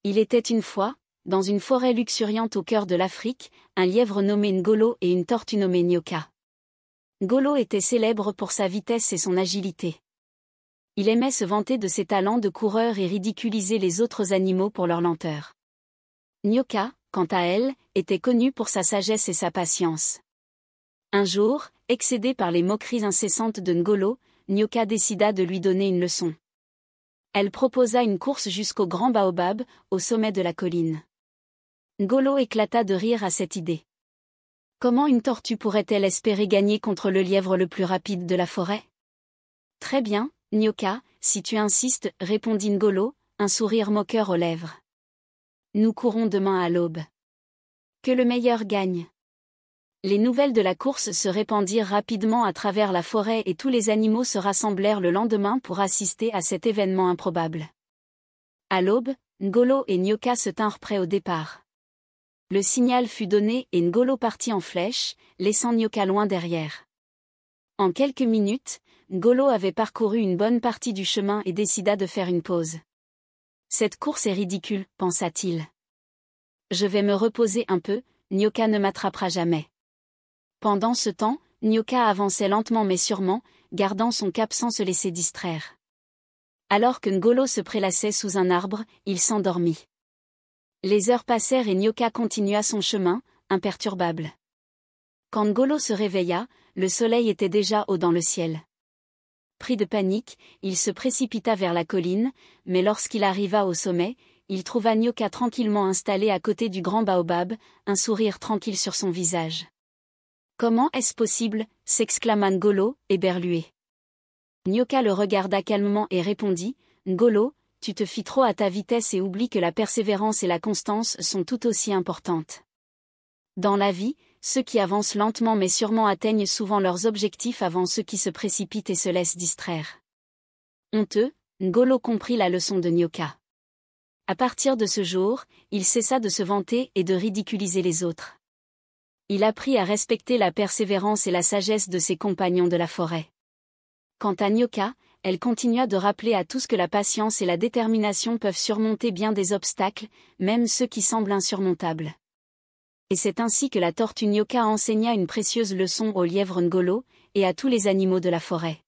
Il était une fois, dans une forêt luxuriante au cœur de l'Afrique, un lièvre nommé Ngolo et une tortue nommée Nyoka. Ngolo était célèbre pour sa vitesse et son agilité. Il aimait se vanter de ses talents de coureur et ridiculiser les autres animaux pour leur lenteur. Nyoka, quant à elle, était connue pour sa sagesse et sa patience. Un jour, excédée par les moqueries incessantes de Ngolo, Nyoka décida de lui donner une leçon. Elle proposa une course jusqu'au grand baobab, au sommet de la colline. Ngolo éclata de rire à cette idée. Comment une tortue pourrait-elle espérer gagner contre le lièvre le plus rapide de la forêt? Très bien, Nyoka, si tu insistes, répondit Ngolo, un sourire moqueur aux lèvres. Nous courons demain à l'aube. Que le meilleur gagne. Les nouvelles de la course se répandirent rapidement à travers la forêt et tous les animaux se rassemblèrent le lendemain pour assister à cet événement improbable. À l'aube, Ngolo et Nyoka se tinrent prêts au départ. Le signal fut donné et Ngolo partit en flèche, laissant Nyoka loin derrière. En quelques minutes, Ngolo avait parcouru une bonne partie du chemin et décida de faire une pause. Cette course est ridicule, pensa-t-il. Je vais me reposer un peu, Nyoka ne m'attrapera jamais. Pendant ce temps, Nyoka avançait lentement mais sûrement, gardant son cap sans se laisser distraire. Alors que Ngolo se prélassait sous un arbre, il s'endormit. Les heures passèrent et Nyoka continua son chemin, imperturbable. Quand Ngolo se réveilla, le soleil était déjà haut dans le ciel. Pris de panique, il se précipita vers la colline, mais lorsqu'il arriva au sommet, il trouva Nyoka tranquillement installé à côté du grand baobab, un sourire tranquille sur son visage. « Comment est-ce possible » s'exclama Ngolo, éberlué. Nyoka le regarda calmement et répondit « Ngolo, tu te fies trop à ta vitesse et oublies que la persévérance et la constance sont tout aussi importantes. Dans la vie, ceux qui avancent lentement mais sûrement atteignent souvent leurs objectifs avant ceux qui se précipitent et se laissent distraire. » Honteux, Ngolo comprit la leçon de Nyoka. À partir de ce jour, il cessa de se vanter et de ridiculiser les autres. Il apprit à respecter la persévérance et la sagesse de ses compagnons de la forêt. Quant à Nyoka, elle continua de rappeler à tous que la patience et la détermination peuvent surmonter bien des obstacles, même ceux qui semblent insurmontables. Et c'est ainsi que la tortue Nyoka enseigna une précieuse leçon au lièvre Ngolo, et à tous les animaux de la forêt.